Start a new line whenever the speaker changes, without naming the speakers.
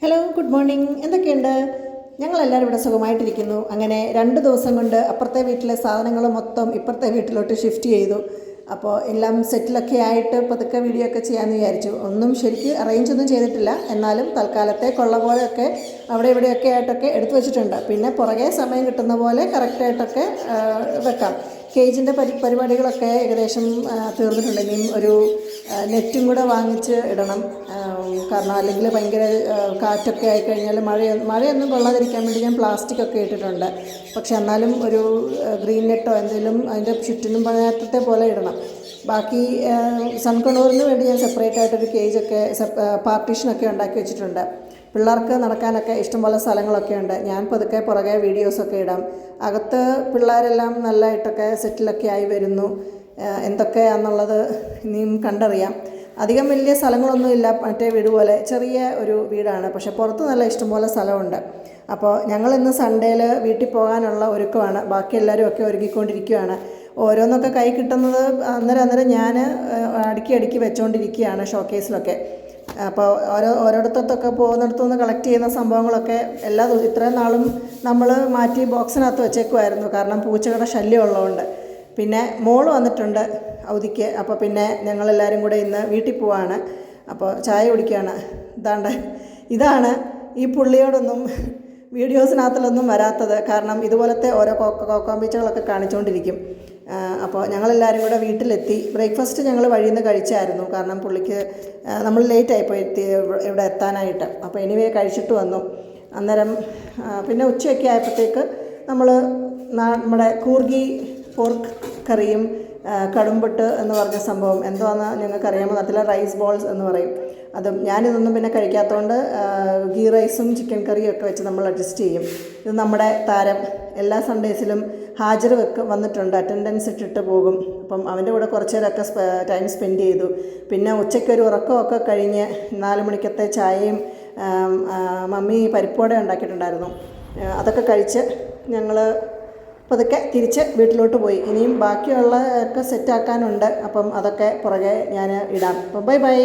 Hello, good morning. എന്തൊക്കെയുണ്ട്? ഞങ്ങളെല്ലാവരും ഇവിടെ സുഖമായിട്ടിരിക്കുന്നു. അങ്ങനെ 2 ദിവസം കൊണ്ട് അപ്പുറത്തെ വീട്ടിലെ സാധനങ്ങൾ മൊത്തം ഇപ്പുറത്തെ വീട്ടിലോട്ട് ഷിഫ്റ്റ് ചെയ്തു. അപ്പോൾ എല്ലാം സെറ്റിലൊക്കെ ആയിട്ട് പതുക്കെ വീഡിയോ ഒക്കെ ചെയ്യാമെന്ന് വിചാരിച്ചു. ഒന്നും ശരിക്കും അറേഞ്ചൊന്നും ചെയ്തിട്ടില്ല, എന്നാലും തൽക്കാലത്തേക്കുള്ള പോലെയൊക്കെ അവിടെ ഇവിടെയൊക്കെ ആയിട്ടൊക്കെ എടുത്തു വെച്ചിട്ടുണ്ട്. പിന്നെ പുറകെ സമയം കിട്ടുന്ന പോലെ കറക്റ്റായിട്ടൊക്കെ വെക്കാം. കേജിൻ്റെ പരിപാടികളൊക്കെ ഏകദേശം തീർന്നിട്ടുണ്ട്. ഇനിയും ഒരു നെറ്റും കൂടെ വാങ്ങിച്ച് ഇടണം. കാരണം അല്ലെങ്കിൽ ഭയങ്കര കാറ്റൊക്കെ ആയിക്കഴിഞ്ഞാൽ മഴയൊന്നും കൊള്ളാതിരിക്കാൻ വേണ്ടി ഞാൻ പ്ലാസ്റ്റിക്കൊക്കെ ഇട്ടിട്ടുണ്ട്. പക്ഷെ എന്നാലും ഒരു ഗ്രീൻ നെറ്റോ എന്തെങ്കിലും അതിൻ്റെ ചുറ്റിനും നേരത്തെ പോലെ ഇടണം. ബാക്കി സൺകണൂറിന് വേണ്ടി ഞാൻ സെപ്പറേറ്റ് ആയിട്ടൊരു കേജൊക്കെ പാർട്ടീഷനൊക്കെ ഉണ്ടാക്കി വെച്ചിട്ടുണ്ട്. പിള്ളേർക്ക് നടക്കാനൊക്കെ ഇഷ്ടംപോലെ സ്ഥലങ്ങളൊക്കെ ഉണ്ട്. ഞാൻ പതുക്കെ പുറകെ വീഡിയോസൊക്കെ ഇടാം. അകത്ത് പിള്ളേരെല്ലാം നല്ലതായിട്ടൊക്കെ സെറ്റിലൊക്കെ ആയി വരുന്നു. എന്തൊക്കെയാണെന്നുള്ളത് ഇനിയും കണ്ടറിയാം. അധികം വലിയ സ്ഥലങ്ങളൊന്നുമില്ല, മറ്റേ വീട് പോലെ ചെറിയ ഒരു വീടാണ്. പക്ഷേ പുറത്ത് നല്ല ഇഷ്ടംപോലെ സ്ഥലമുണ്ട്. അപ്പോൾ ഞങ്ങളിന്ന് സൺഡേയിൽ വീട്ടിൽ പോകാനുള്ള ഒരുക്കമാണ്. ബാക്കി എല്ലാവരും ഒക്കെ ഒരുങ്ങിക്കൊണ്ടിരിക്കുകയാണ്. ഓരോന്നൊക്കെ കൈ കിട്ടുന്നത് അന്നേരം ഞാൻ അടുക്കി വെച്ചുകൊണ്ടിരിക്കുകയാണ് ഷോക്കേസിലൊക്കെ. അപ്പോൾ ഓരോരുത്തൊക്കെ പോകുന്നിടത്തുനിന്ന് കളക്ട് ചെയ്യുന്ന സംഭവങ്ങളൊക്കെ ഇത്രയും നാളും നമ്മൾ മാറ്റി ബോക്സിനകത്ത് വെച്ചേക്കുമായിരുന്നു. കാരണം പൂച്ചകളുടെ ശല്യം ഉള്ളതുകൊണ്ട്. പിന്നെ മോള് വന്നിട്ടുണ്ട് അവധിക്ക്. അപ്പോൾ പിന്നെ ഞങ്ങളെല്ലാവരും കൂടെ ഇന്ന് വീട്ടിൽ പോവാണ്. അപ്പോൾ ചായ കുടിക്കുകയാണ്. ഇതാണ് ഈ പുള്ളിയോടൊന്നും വീഡിയോസിനകത്തിലൊന്നും വരാത്തത്. കാരണം ഇതുപോലത്തെ ഓരോ കോക്കാമ്പീച്ചകളൊക്കെ കാണിച്ചുകൊണ്ടിരിക്കും. അപ്പോൾ ഞങ്ങളെല്ലാവരും കൂടെ വീട്ടിലെത്തി. ബ്രേക്ക്ഫാസ്റ്റ് ഞങ്ങൾ വഴിയിൽ നിന്ന് കഴിച്ചായിരുന്നു. കാരണം പുള്ളിക്ക് നമ്മൾ ലേറ്റായിപ്പോയി ഇവിടെ എത്താനായിട്ട്. അപ്പോൾ എനിവേ കഴിച്ചിട്ട് വന്നു. അന്നേരം പിന്നെ ഉച്ചയൊക്കെ ആയപ്പോഴത്തേക്ക് നമ്മുടെ കൂർഗി പോർക്ക് കറിയും കടുംപൊട്ട് എന്ന് പറഞ്ഞ സംഭവം എന്താണെന്ന് ഞങ്ങൾക്ക് അറിയാമോ? അതിലെ റൈസ് ബോൾസ് എന്ന് പറയും. അതും ഞാനിതൊന്നും പിന്നെ കഴിക്കാത്തതുകൊണ്ട് ഗീ റൈസും ചിക്കൻ കറിയും ഒക്കെ വെച്ച് നമ്മൾ അഡ്ജസ്റ്റ് ചെയ്യും. ഇത് നമ്മുടെ താരം എല്ലാ സൺഡേസിലും ഹാജർ വന്നിട്ടുണ്ട്. അറ്റൻഡൻസ് ഇട്ടിട്ട് പോകും. അപ്പം അവൻ്റെ കൂടെ കുറച്ച് നേരമൊക്കെ ടൈം സ്പെൻഡ് ചെയ്തു. പിന്നെ ഉച്ചയ്ക്കൊരു ഉറക്കമൊക്കെ കഴിഞ്ഞ് 4 മണിക്കത്തെ ചായയും മമ്മി പരിപ്പോടെ ഉണ്ടാക്കിയിട്ടുണ്ടായിരുന്നു. അതൊക്കെ കഴിച്ച് ഞങ്ങൾ പതുക്കെ തിരിച്ച് വീട്ടിലോട്ട് പോയി. ഇനിയും ബാക്കിയുള്ള ഒക്കെ സെറ്റാക്കാനുണ്ട്. അപ്പം അതൊക്കെ പുറകെ ഞാൻ ഇടാം. അപ്പം ബൈ.